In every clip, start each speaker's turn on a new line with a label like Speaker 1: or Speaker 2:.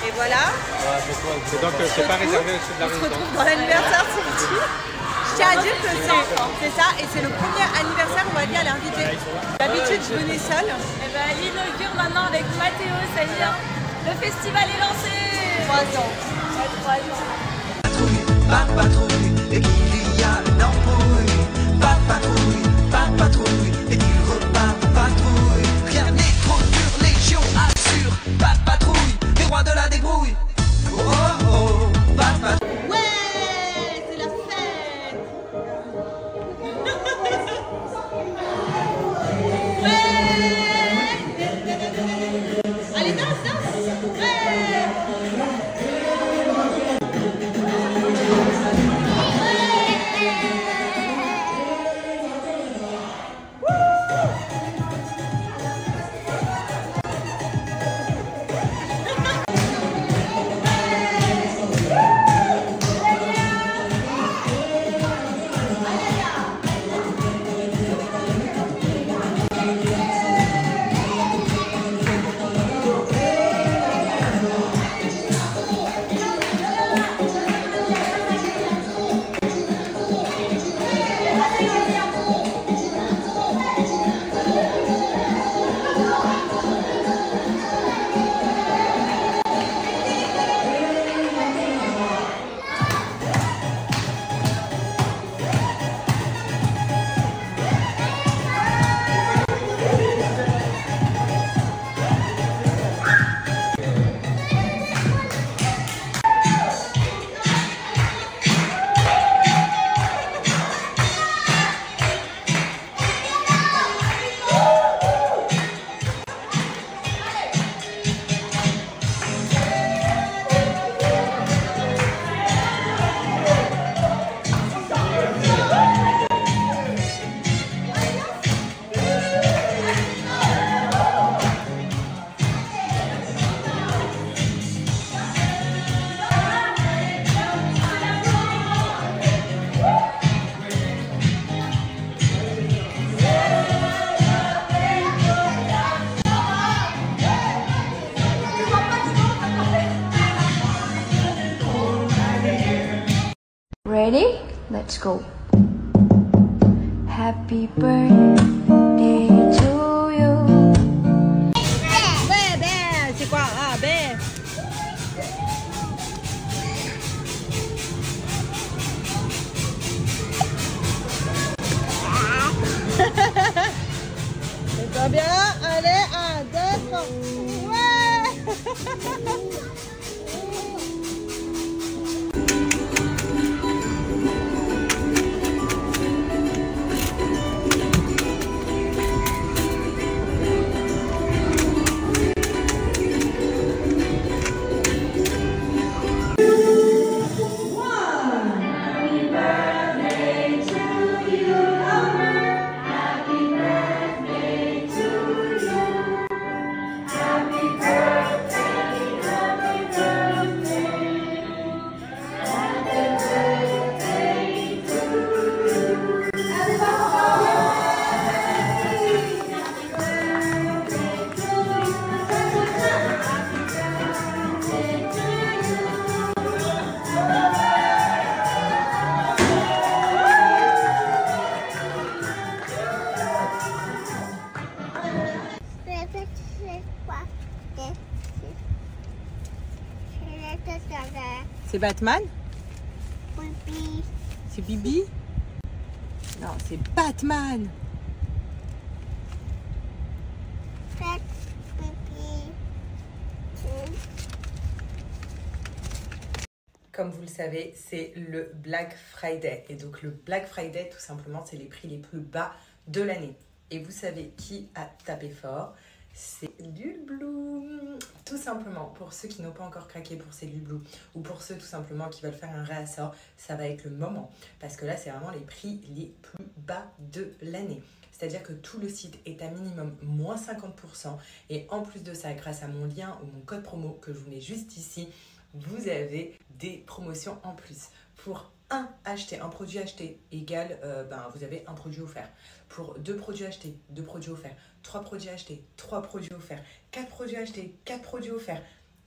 Speaker 1: Et voilà.
Speaker 2: C'est donc c'est pas réservé au sud de la
Speaker 1: On se
Speaker 2: résidence.
Speaker 1: retrouve dans l'anniversaire City. Je tiens à dire que c'est ça, et c'est le premier anniversaire, on va dire, à l'invité. D'habitude, je venais seule.
Speaker 3: Et ben, elle inaugure maintenant avec Mathéo, ça y est. Le festival est lancé.
Speaker 1: 3 ans.
Speaker 3: Ouais, 3 ans.
Speaker 4: Pas de patrouille, et qu'il y a une embrouille. Pas de patrouille, et qu'il repart de patrouille. Rien n'est trop dur, légion assure. Pas de patrouille, les rois de la débrouille. Oh oh oh, pas de patrouille.
Speaker 1: Ouais, c'est la fête. Ouais. Allez, danse, danse. Ouais.
Speaker 5: Ready? Let's go. Happy birthday to you.
Speaker 1: Ouais, ben, c'est quoi? Ah, ben. C'est bien. Allez, 1, 2, 3. Ouais. C'est Batman?
Speaker 5: Bibi.
Speaker 1: C'est Bibi? Non, c'est Batman. Comme vous le savez, c'est le Black Friday. Et donc le Black Friday, tout simplement, c'est les prix les plus bas de l'année. Et vous savez qui a tapé fort? C'est Lulebloom. Tout simplement, pour ceux qui n'ont pas encore craqué pour ces Lulebloom, ou pour ceux tout simplement qui veulent faire un réassort, ça va être le moment. Parce que là, c'est vraiment les prix les plus bas de l'année. C'est-à-dire que tout le site est à minimum moins 50%. Et en plus de ça, grâce à mon lien ou mon code promo que je vous mets juste ici, vous avez des promotions en plus. Pour un produit acheté égale, vous avez un produit offert. Pour 2 produits achetés, 2 produits offerts. 3 produits achetés, 3 produits offerts. 4 produits achetés, 4 produits offerts.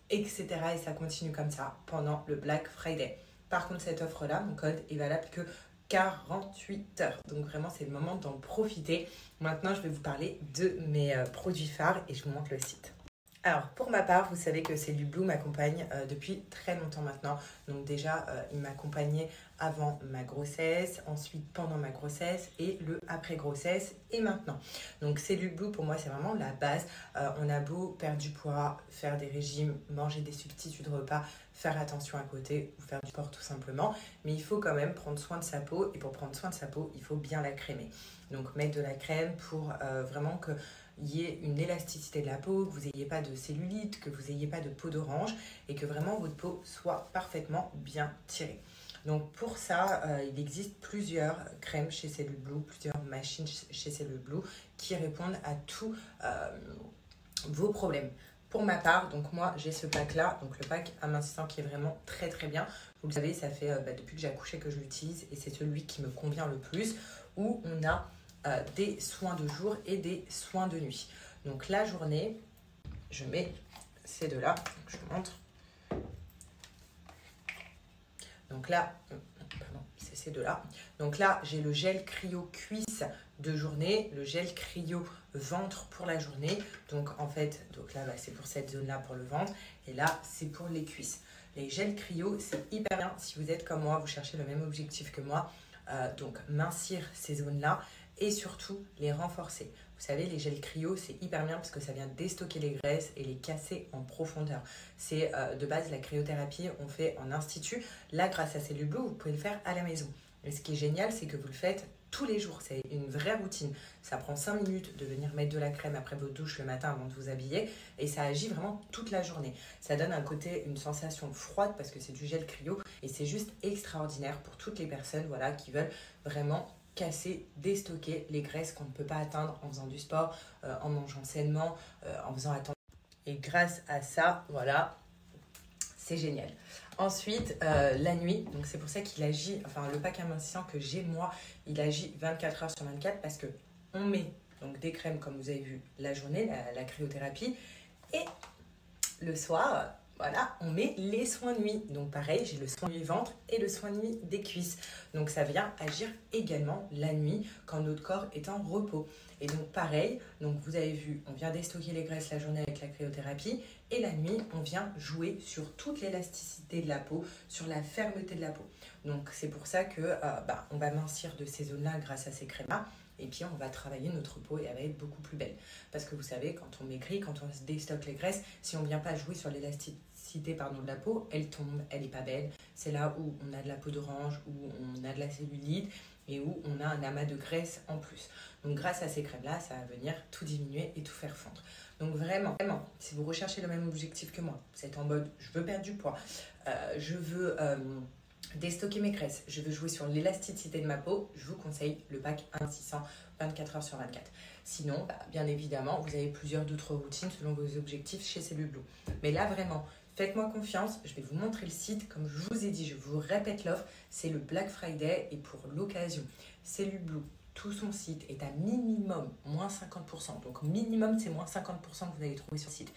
Speaker 1: etc. Et ça continue comme ça pendant le Black Friday. Par contre, cette offre-là, mon code est valable que 48 heures. Donc vraiment, c'est le moment d'en profiter. Maintenant, je vais vous parler de mes produits phares et je vous montre le site. Alors, pour ma part, vous savez que Cellublue m'accompagne depuis très longtemps maintenant. Donc déjà, il m'accompagnait avant ma grossesse, ensuite pendant ma grossesse et le après-grossesse et maintenant. Donc Cellublue, pour moi, c'est vraiment la base. On a beau perdre du poids, faire des régimes, manger des substituts de repas, faire attention à côté ou faire du sport tout simplement. Mais il faut quand même prendre soin de sa peau. Et pour prendre soin de sa peau, il faut bien la crémer. Donc mettre de la crème pour vraiment que il y ait une élasticité de la peau, que vous n'ayez pas de cellulite, que vous n'ayez pas de peau d'orange et que vraiment votre peau soit parfaitement bien tirée. Donc pour ça, il existe plusieurs crèmes chez Cellublue, plusieurs machines chez Cellublue qui répondent à tous vos problèmes. Pour ma part, donc moi j'ai ce pack là, donc le pack amincissant qui est vraiment très très bien. Vous le savez, ça fait depuis que j'ai accouché que je l'utilise et c'est celui qui me convient le plus, où on a des soins de jour et des soins de nuit. Donc la journée, je mets ces deux là, je vous montre. Donc là, pardon, c'est ces deux là. Donc là, j'ai le gel cryo cuisse de journée, le gel cryo ventre pour la journée. Donc en fait, donc là, c'est pour cette zone là pour le ventre et là, c'est pour les cuisses. Les gels cryo, c'est hyper bien si vous êtes comme moi, vous cherchez le même objectif que moi. Donc mincir ces zones là et surtout les renforcer. Vous savez, les gels cryo, c'est hyper bien parce que ça vient déstocker les graisses et les casser en profondeur. C'est de base la cryothérapie, on fait en institut. Là, grâce à Cellublue, vous pouvez le faire à la maison. Et ce qui est génial, c'est que vous le faites tous les jours. C'est une vraie routine. Ça prend 5 minutes de venir mettre de la crème après votre douche le matin avant de vous habiller et ça agit vraiment toute la journée. Ça donne un côté, une sensation froide parce que c'est du gel cryo et c'est juste extraordinaire pour toutes les personnes voilà, qui veulent vraiment casser, déstocker les graisses qu'on ne peut pas atteindre en faisant du sport, en mangeant sainement, en faisant attention. Et grâce à ça, voilà, c'est génial. Ensuite, la nuit, donc c'est pour ça qu'il agit, enfin le pack amincissant que j'ai moi, il agit 24 heures sur 24 parce que on met donc des crèmes comme vous avez vu la journée, la cryothérapie, et le soir, voilà, on met les soins de nuit. Donc pareil, j'ai le soin de nuit ventre et le soin de nuit des cuisses. Donc ça vient agir également la nuit quand notre corps est en repos. Et donc pareil, donc vous avez vu, on vient déstocker les graisses la journée avec la cryothérapie et la nuit, on vient jouer sur toute l'élasticité de la peau, sur la fermeté de la peau. Donc c'est pour ça que on va mincir de ces zones-là grâce à ces crèmes-là. Et puis on va travailler notre peau et elle va être beaucoup plus belle. Parce que vous savez, quand on maigrit, quand on se déstocke les graisses, si on ne vient pas jouer sur l'élasticité de la peau, elle tombe, elle n'est pas belle. C'est là où on a de la peau d'orange, où on a de la cellulite et où on a un amas de graisse en plus. Donc grâce à ces crèmes-là, ça va venir tout diminuer et tout faire fondre. Donc vraiment, si vous recherchez le même objectif que moi, vous êtes en mode je veux perdre du poids, je veux déstocker mes graisses, je veux jouer sur l'élasticité de ma peau, je vous conseille le pack amincissant 24 heures sur 24. Sinon, bien évidemment, vous avez plusieurs d'autres routines selon vos objectifs chez Cellublue. Mais là, vraiment, faites-moi confiance, je vais vous montrer le site. Comme je vous ai dit, je vous répète l'offre, c'est le Black Friday et pour l'occasion, Cellublue, tout son site est à minimum moins 50%. Donc minimum, c'est moins 50% que vous allez trouver sur le site.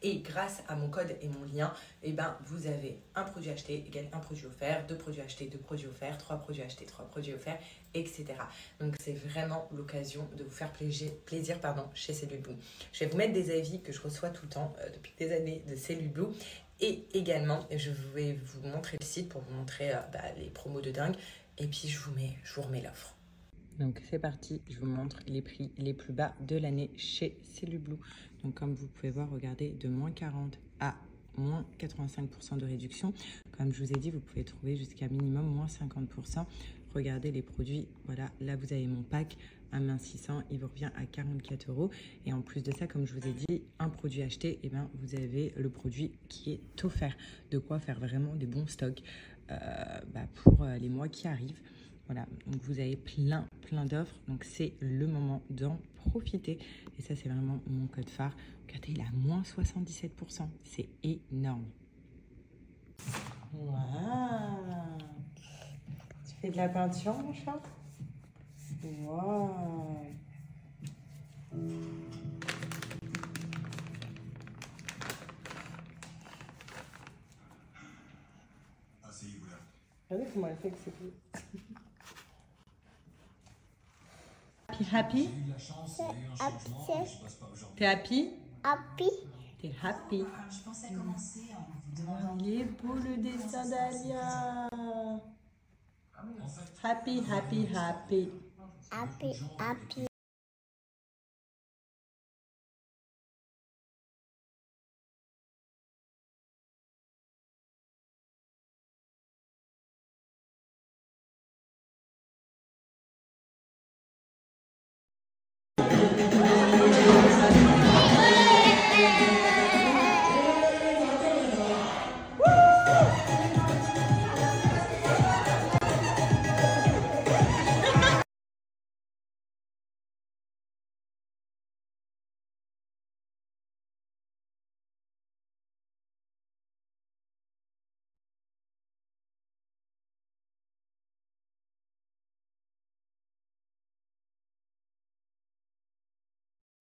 Speaker 1: Et grâce à mon code et mon lien, vous avez un produit acheté égale un produit offert, 2 produits achetés, 2 produits offerts, 3 produits achetés, 3 produits offerts, etc. Donc c'est vraiment l'occasion de vous faire plaisir chez Cellublue. Je vais vous mettre des avis que je reçois tout le temps depuis des années de Cellublue. Et également, je vais vous montrer le site pour vous montrer les promos de dingue. Et puis je vous remets l'offre. Donc c'est parti, je vous montre les prix les plus bas de l'année chez Cellublue. Donc comme vous pouvez voir, regardez, de moins 40 à moins 85% de réduction. Comme je vous ai dit, vous pouvez trouver jusqu'à minimum moins 50%. Regardez les produits, voilà, là vous avez mon pack amincissant, il vous revient à 44 €. Et en plus de ça, comme je vous ai dit, un produit acheté, vous avez le produit qui est offert. De quoi faire vraiment des bons stocks pour les mois qui arrivent. Voilà, donc vous avez plein d'offres, donc c'est le moment d'en profiter. Et ça, c'est vraiment mon code phare. Regardez, il a moins 77%, c'est énorme. Waouh! Tu fais de la peinture, mon chat? Waouh! Regardez comment elle fait que c'est plus. Happy? T'es happy?
Speaker 5: Happy.
Speaker 1: T'es happy. Je pensais commencer en demandant. Il est beau le dessin d'Alia. Happy, happy, happy.
Speaker 5: Happy. Happy.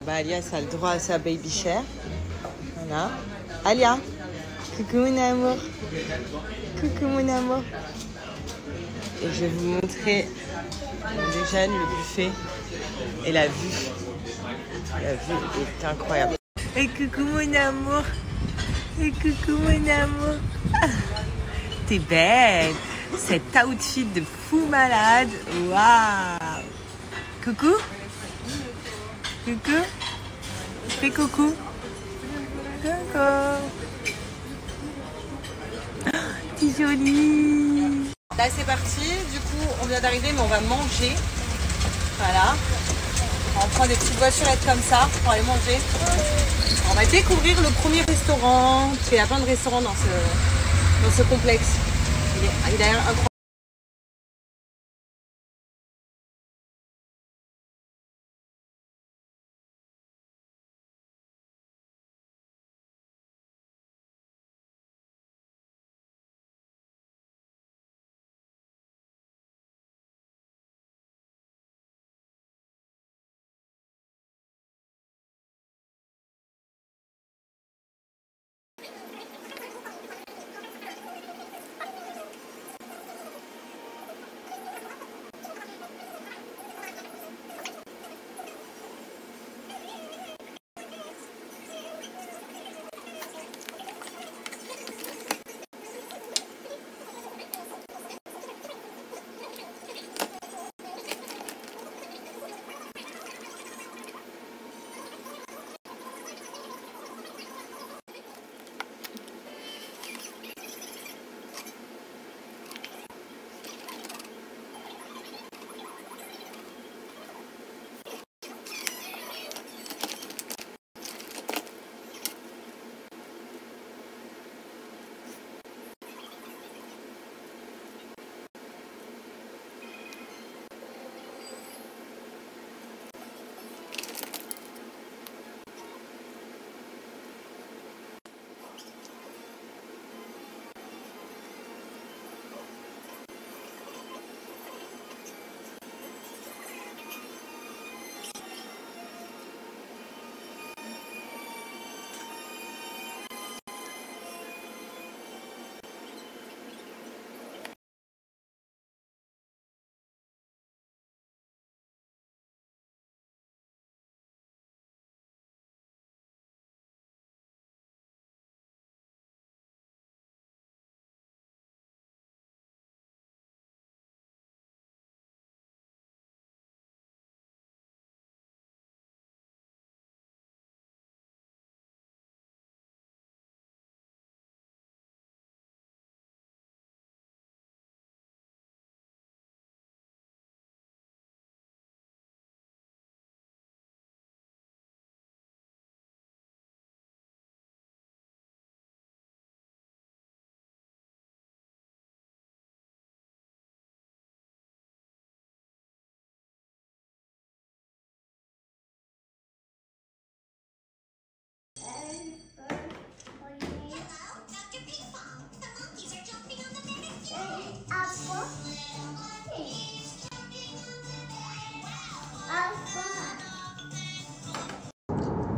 Speaker 1: Bah, Alia, ça a le droit à sa baby share. Voilà. Alia, coucou mon amour. Coucou mon amour. Et je vais vous montrer déjà le buffet et la vue. La vue est incroyable. Et coucou mon amour. Et coucou mon amour. Ah, t'es belle. Cet outfit de fou malade. Waouh. Coucou. Coucou. Fais coucou. Coucou. Oh, t'es jolie. Là c'est parti. Du coup on vient d'arriver mais on va manger. Voilà. On prend des petites voiturettes comme ça pour aller manger. On va découvrir le premier restaurant. Parce qu'il y a plein de restaurants dans ce complexe. Il a incroyable.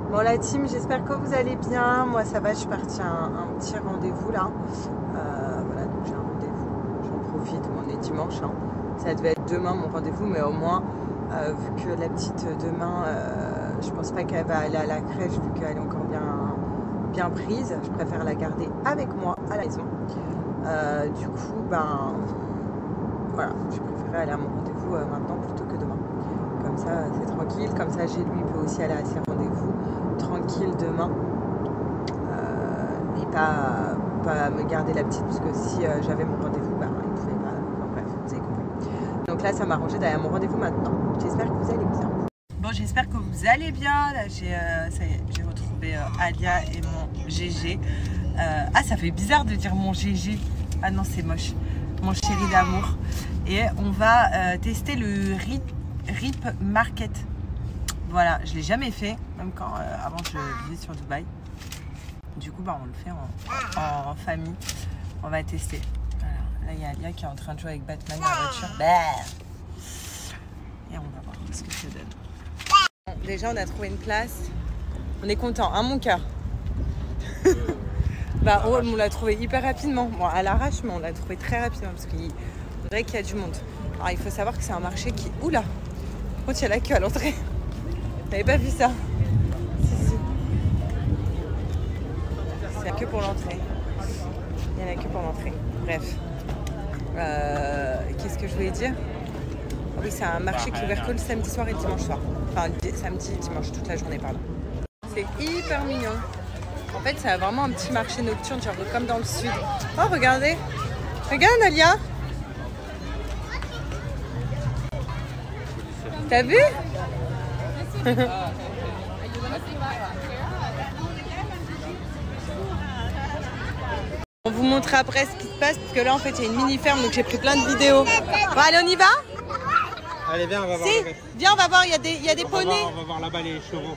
Speaker 1: Bon la team, j'espère que vous allez bien. Moi ça va, je suis partie à un petit rendez-vous là. Voilà, donc j'ai un rendez-vous, j'en profite. On est dimanche, hein. Ça devait être demain mon rendez-vous, mais au moins, vu que la petite demain, je pense pas qu'elle va aller à la crèche, vu qu'elle est encore bien prise. Je préfère la garder avec moi à la maison. Du coup, ben voilà, je préférais aller à mon rendez-vous maintenant plutôt que demain. Comme ça, c'est tranquille. Comme ça, lui peut aussi aller à ses rendez-vous tranquille demain. Et pas me garder la petite, parce que si j'avais mon rendez-vous, ben, il ne pouvait pas. Enfin, bref, vous avez compris. Donc là, ça m'a arrangé d'aller à mon rendez-vous maintenant. J'espère que vous allez bien. Bon, j'espère que vous allez bien. Là, ça y est, j'ai retrouvé Alia et mon GG. Ah, ça fait bizarre de dire mon GG. Ah non, c'est moche. Mon chéri d'amour. Et on va tester le Rip Market. Voilà, je ne l'ai jamais fait, même quand avant je vivais sur Dubaï. Du coup, bah, on le fait en famille. On va tester. Voilà. Là, il y a Alia qui est en train de jouer avec Batman dans la voiture. Et on va voir ce que ça donne. Bon, déjà, on a trouvé une place. On est content, hein, mon cœur. Bah, oh, on l'a trouvé hyper rapidement. Bon, à l'arrache, mais on l'a trouvé très rapidement parce qu'il faudrait qu'il y a du monde. Alors, il faut savoir que c'est un marché qui... Oula! Par contre, il y a la queue à l'entrée. Vous n'avez pas vu ça? Si. C'est la queue pour l'entrée. Il y a la queue pour l'entrée. Bref. Qu'est-ce que je voulais dire? Oui, c'est un marché qui est ouvert que le samedi soir et le dimanche soir. Enfin, samedi et dimanche, toute la journée, pardon. C'est hyper mignon. En fait, c'est vraiment un petit marché nocturne, genre comme dans le sud. Oh, regardez! Regarde, Alia! T'as vu? On vous montre après ce qui se passe, parce que là, en fait, il y a une mini-ferme, donc j'ai pris plein de vidéos. Bon, allez, on y va?
Speaker 2: Allez, viens, on va voir.
Speaker 1: Si, viens, on va voir, il y a des poneys.
Speaker 2: On va voir là-bas les chevaux.